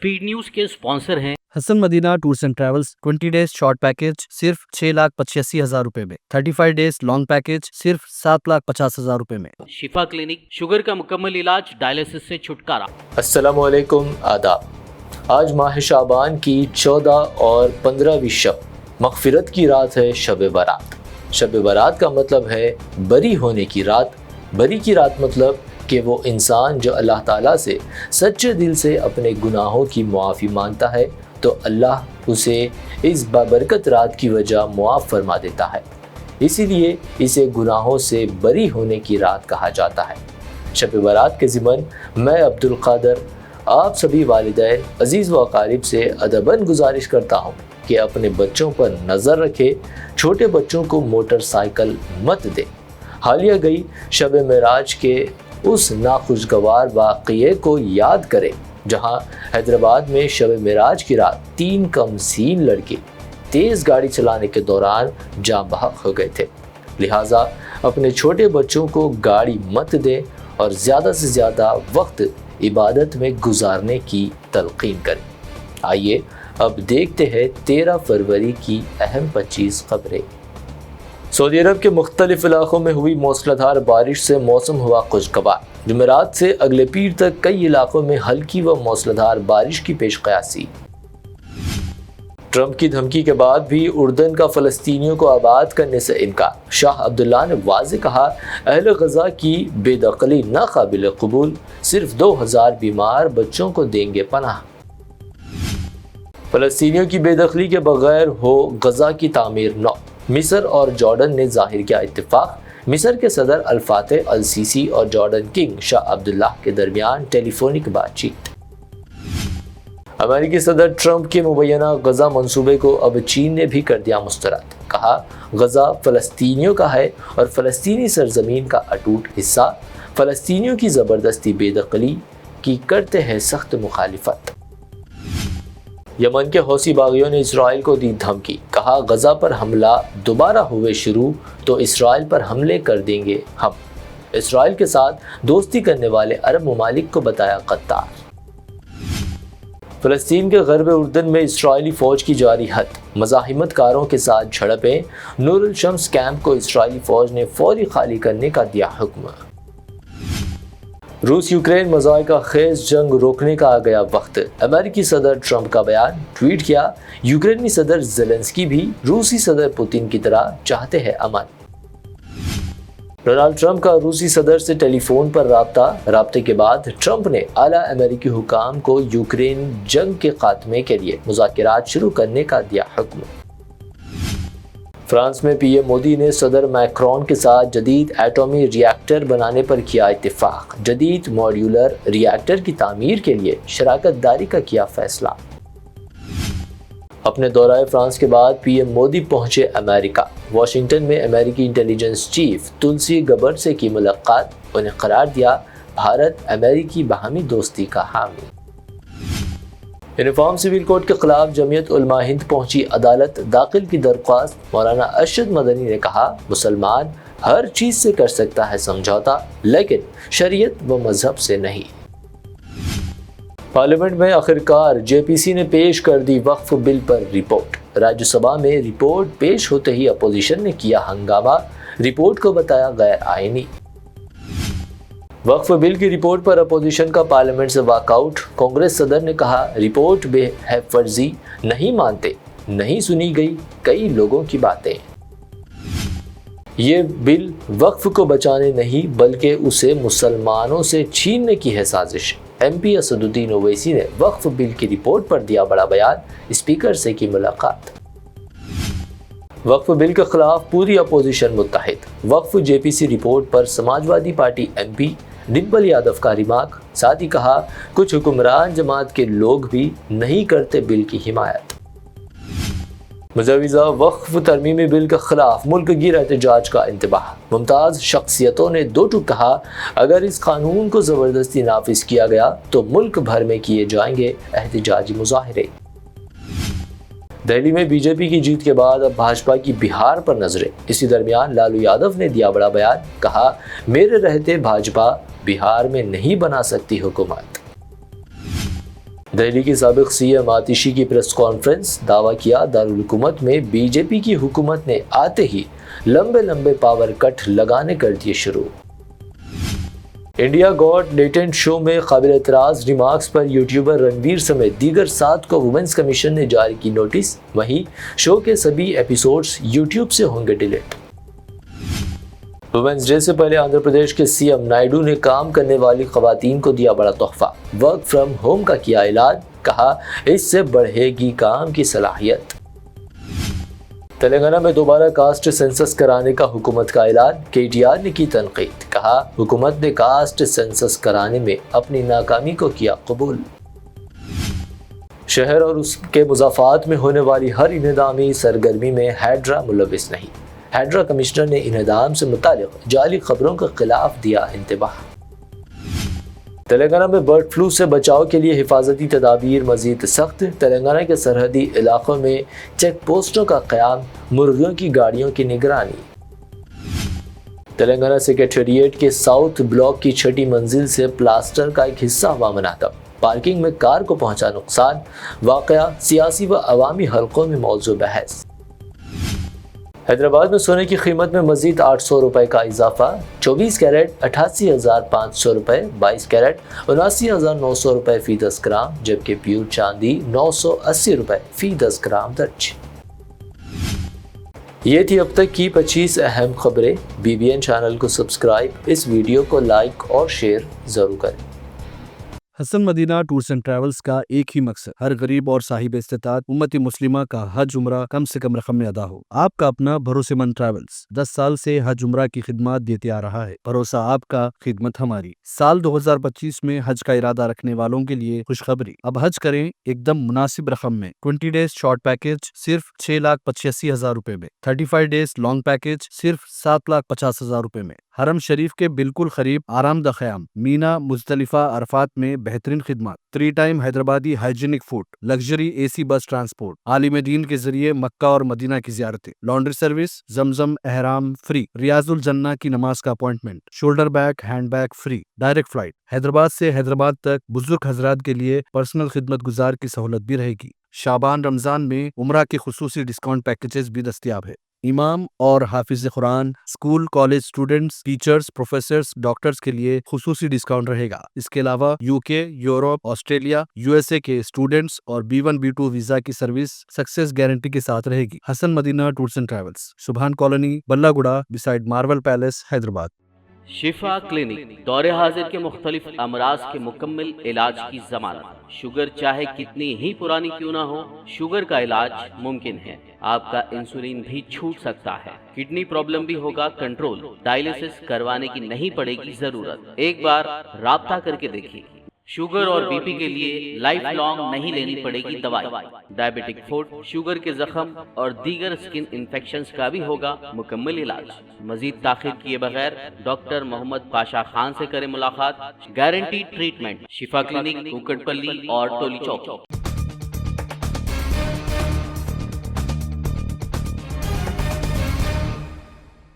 Speed news के sponsor हैं Hasan Madina Tours and Travels. 20 days short package सिर्फ 6,85,000 रुपए में, 35 डेज लॉन्ग पैकेज सिर्फ 7,50,000 रुपए में। शिफा क्लिनिक, शुगर का मुकम्मल इलाज, डायलिसिस से छुटकारा। अस्सलामुअलैकुम, आदाब। आज माह शाबान की 14 और 15वीं शब मग़फ़िरत की रात है, शब बारात। शब बारात का मतलब है बरी होने की रात। बरी की रात मतलब कि वो इंसान जो अल्लाह ताला से सच्चे दिल से अपने गुनाहों की मुआफ़ी मांगता है तो अल्लाह उसे इस बाबरकत रात की वजह मुआफ़ फरमा देता है। इसीलिए इसे गुनाहों से बरी होने की रात कहा जाता है। शब बारात के ज़िमन मैं अब्दुल क़ादर आप सभी वालिदैन, अज़ीज़ व अक़ारिब से अदबन गुजारिश करता हूँ कि अपने बच्चों पर नज़र रखे, छोटे बच्चों को मोटरसाइकिल मत दे। हालिया गई शब मेराज के उस नाखुशगवार वाक़ये को याद करें जहाँ हैदराबाद में शब मेराज की रात 3 कमसीन लड़के तेज़ गाड़ी चलाने के दौरान जाँ बहक हो गए थे। लिहाजा अपने छोटे बच्चों को गाड़ी मत दें और ज़्यादा से ज़्यादा वक्त इबादत में गुजारने की तलक़ीन करें। आइए अब देखते हैं 13 फरवरी की अहम 25 खबरें। सऊदी अरब के मुख्तलिफ इलाक़ों में हुई मूसलाधार बारिश से मौसम हुआ खुशगवार। जुमेरात से अगले पीर तक कई इलाक़ों में हल्की व मूसलाधार बारिश की पेशकयासी। ट्रंप की धमकी के बाद भी उर्दन का फ़लस्तीनियों को आबाद करने से इनकार। शाह अब्दुल्ला ने वाज़ेह कहा, अहले गज़ा की बेदखली नाक़ाबिल कबूल, सिर्फ 2000 बीमार बच्चों को देंगे पनाह। फ़लस्तीनियों की बेदखली के बगैर हो गज़ा की तामीर नौ। मिस्र और जॉर्डन ने ज़ाहिर किया इत्तेफाक। मिस्र के सदर अल-फातह अल-सीसी और जॉर्डन किंग शाह अब्दुल्ला के दरमियान टेलीफोनिक बातचीत। अमेरिकी सदर ट्रंप के मुबैना गज़ा मंसूबे को अब चीन ने भी कर दिया मुस्तरद। कहा, गज़ा फ़लस्तीनियों का है और फ़लस्तीनी सरज़मीन का अटूट हिस्सा। फ़लस्तीनियों की ज़बरदस्ती बेदखली की करते हैं सख्त मुखालिफत। यमन के हौसी बागियों ने इसराइल को दी धमकी। कहा, गज़ा पर हमला दोबारा हुए शुरू तो इसराइल पर हमले कर देंगे हम। इसराइल के साथ दोस्ती करने वाले अरब ममालिक को बताया कत्तार। फ़लस्तीन के ग़र्ब उर्दन में इसराइली फ़ौज की जारी हद, मज़ाहिमत कारों के साथ झड़पें। नूरुल शम्स कैंप को इसराइली फ़ौज ने फौरी खाली करने का दिया हुक्म। रूस यूक्रेन मज़ाइका खेज़ जंग रोकने का आ गया वक्त। अमेरिकी सदर ट्रंप का बयान। ट्वीट किया, यूक्रेनी सदर ज़ेलेंस्की भी रूसी सदर पुतिन की तरह चाहते हैं अमन। डोनाल्ड ट्रंप का रूसी सदर से टेलीफोन पर राब्ते के बाद ट्रंप ने आला अमेरिकी हुकाम को यूक्रेन जंग के खात्मे के लिए मुज़ाकरात शुरू करने का दिया हुक्म। फ्रांस में पीएम मोदी ने सदर मैक्रोन के साथ जदीद एटॉमी रिएक्टर बनाने पर किया इत्तेफाक। जदीद मॉड्यूलर रिएक्टर की तामीर के लिए शराकत दारी का किया फैसला। अपने दौराए फ्रांस के बाद पीएम मोदी पहुंचे अमेरिका। वाशिंगटन में अमेरिकी इंटेलिजेंस चीफ तुलसी गबर्ड से की मुलाकात। उन्हें करार दिया भारत अमेरिकी बाहमी दोस्ती का हामी। यूनिफॉर्म सिविल कोड के खिलाफ जमीयत उलमा हिंद पहुंची अदालत। दाखिल की दरख्वास्त। मौलाना अरशद मदनी ने कहा, मुसलमान हर चीज़ से कर सकता है समझौता, लेकिन शरीयत व मजहब से नहीं। पार्लियामेंट में आखिरकार जेपीसी ने पेश कर दी वक्फ बिल पर रिपोर्ट। राज्यसभा में रिपोर्ट पेश होते ही अपोजिशन ने किया हंगामा। रिपोर्ट को बताया गैर आईनी। वक्फ बिल की रिपोर्ट पर अपोजिशन का पार्लियामेंट से वॉकआउट। कांग्रेस सदर ने कहा, रिपोर्ट में है फर्जी, नहीं मानते, नहीं सुनी गई कई लोगों की बातें। ये बिल वक्फ को बचाने नहीं बल्कि उसे मुसलमानों से छीनने की है साजिश। एमपी असदुद्दीन ओवैसी ने वक्फ बिल की रिपोर्ट पर दिया बड़ा बयान। स्पीकर से की मुलाकात। वक्फ बिल के खिलाफ पूरी अपोजिशन मुत्तहिद। वक्फ जेपीसी रिपोर्ट पर समाजवादी पार्टी एमपी डिम्पल यादव का रिमार्क। साथ ही कहा, कुछ हुक्मरान जमात के लोग भी नहीं करते बिल की हिमायत। मुजव्विज़ा वक्फ तरमीमी बिल के खिलाफ मुल्क गिर एहतजाज का इंतबाह। मुमताज़ शख्सियतों ने दो टूक कहा, अगर इस कानून को ज़बरदस्ती नाफिज किया गया तो मुल्क भर में किए जाएंगे एहतजाजी मुजाहिरे। दिल्ली में बीजेपी की जीत के बाद अब भाजपा की बिहार पर नजरें। इसी दरमियान लालू यादव ने दिया बड़ा बयान। कहा, मेरे रहते भाजपा बिहार में नहीं बना सकती हुकूमत। دہلی کی سابق CM آتشی کی پریس کانفرنس، دعویٰ کیا دارالحکومت میں BJP کی حکومت نے آتے ہی لمبے پاور کٹ لگانے کر دیے شروع۔ انڈیا گاٹ لیٹنٹ شو میں قابل اعتراض ریمارکس پر یوٹیوبر رنویر سمیت دیگر 7 کو وومنس کمیشن نے جاری کی نوٹس، وہیں شو کے سبھی ایپیسوڈز یوٹیوب سے ہوں گے ڈیلیٹ۔ وومنس ڈے سے پہلے آندھرا پردیش کے CM نائیڈو نے کام کرنے والی خواتین کو دیا بڑا تحفہ، ورک فرام ہوم کا کیا اعلان، کہا اس سے بڑھے گی کام کی صلاحیت۔ تلنگانہ میں دوبارہ کاسٹ سینسس کرانے کا حکومت کا اعلان، KTR نے کی تنقید، کہا حکومت نے کاسٹ سینسس کرانے میں اپنی ناکامی کو کیا قبول۔ شہر اور اس کے مضافات میں ہونے والی ہر انہدامی سرگرمی میں ہیڈرا ملوث نہیں، ہیڈرا کمشنر نے انہدام سے متعلق جعلی خبروں کے خلاف دیا انتباہ۔ تلنگانہ میں برڈ فلو سے بچاؤ کے لیے حفاظتی تدابیر مزید سخت، تلنگانہ کے سرحدی علاقوں میں چیک پوسٹوں کا قیام، مرغیوں کی گاڑیوں کی نگرانی۔ تلنگانہ سیکریٹریٹ کے ساؤتھ بلاک کی 6ٹی منزل سے پلاسٹر کا ایک حصہ ہوا منہدم، پارکنگ میں کار کو پہنچا نقصان، واقعہ سیاسی و عوامی حلقوں میں موضوع بحث۔ حیدرآباد میں سونے کی قیمت میں مزید 800 روپے کا اضافہ، 24 کیرٹ 88,500 روپے، 22 کیرٹ 79,900 روپے فی 10 گرام، جبکہ پیور چاندی 980 روپے فی 10 گرام درج۔ یہ تھی اب تک کی 25 اہم خبریں۔ BBN چینل کو سبسکرائب، اس ویڈیو کو لائک اور شیئر ضرور کریں۔ حسن مدینہ ٹورز اینڈ ٹریولز کا ایک ہی مقصد، ہر غریب اور صاحب استطاعت امت مسلمہ کا حج عمرہ کم سے کم رقم میں ادا ہو۔ آپ کا اپنا بھروسے مند ٹریولز 10 سال سے حج عمرہ کی خدمات دیتے آ رہا ہے، بھروسہ آپ کا، خدمت ہماری۔ سال 2025 میں حج کا ارادہ رکھنے والوں کے لیے خوشخبری، اب حج کریں ایک دم مناسب رقم میں۔ 20 ڈیز شارٹ پیکج صرف 6,85,000 روپے میں، 35 ڈیز لانگ پیکج صرف 7,50,000 روپے میں۔ حرم شریف کے بالکل قریب آرام دہ قیام، مینا، مزدلفہ، عرفات میں بہترین خدمات، 3 time Hyderabadi hygienic food, luxury AC بس ٹرانسپورٹ، عالم دین کے ذریعے مکہ اور مدینہ کی زیارتیں، لانڈری سروس، زمزم احرام فری، ریاض الجنہ کی نماز کا appointment, shoulder bag hand bag free, direct flight Hyderabad سے حیدرآباد تک، بزرگ حضرات کے لیے پرسنل خدمت گزار کی سہولت بھی رہے گی۔ شعبان رمضان میں عمرہ کے خصوصی ڈسکاؤنٹ پیکیجز بھی دستیاب ہے۔ امام اور حافظ قرآن، school college students, teachers, professors, doctors کے لیے خصوصی ڈسکاؤنٹ رہے گا۔ اس کے علاوہ UK، یورپ، آسٹریلیا، USA کے اسٹوڈنٹس اور B1 B2 ویزا کی سروس سکسیس گارنٹی کے ساتھ رہے گی۔ حسن مدینہ ٹورز اینڈ ٹریولز، سبحان کالونی، بلہ گڑا، بسائڈ مارول پیلیس، حیدرآباد۔ شفا کلینک دور حاضر کے مختلف امراض کے مکمل علاج کی ضمانت، شوگر چاہے کتنی ہی پرانی کیوں نہ ہو، شوگر کا علاج ممکن ہے۔ آپ کا انسولین بھی چھوٹ سکتا ہے، کڈنی پرابلم بھی ہوگا کنٹرول، ڈائلیسس کروانے کی نہیں پڑے گی ضرورت، ایک بار رابطہ کر کے دیکھیے۔ شوگر اور BP کے لیے لائف لانگ نہیں لینی پڑے گی دوائی، ڈائبیٹک فوڈ، شوگر کے زخم اور دیگر اسکن انفیکشنز کا بھی ہوگا مکمل علاج۔ مزید تاخیر کیے بغیر ڈاکٹر محمد پاشا خان سے کریں ملاقات، گارنٹی ٹریٹمنٹ، شفا کلینک، کوکٹ پلی اور ٹولی چوک۔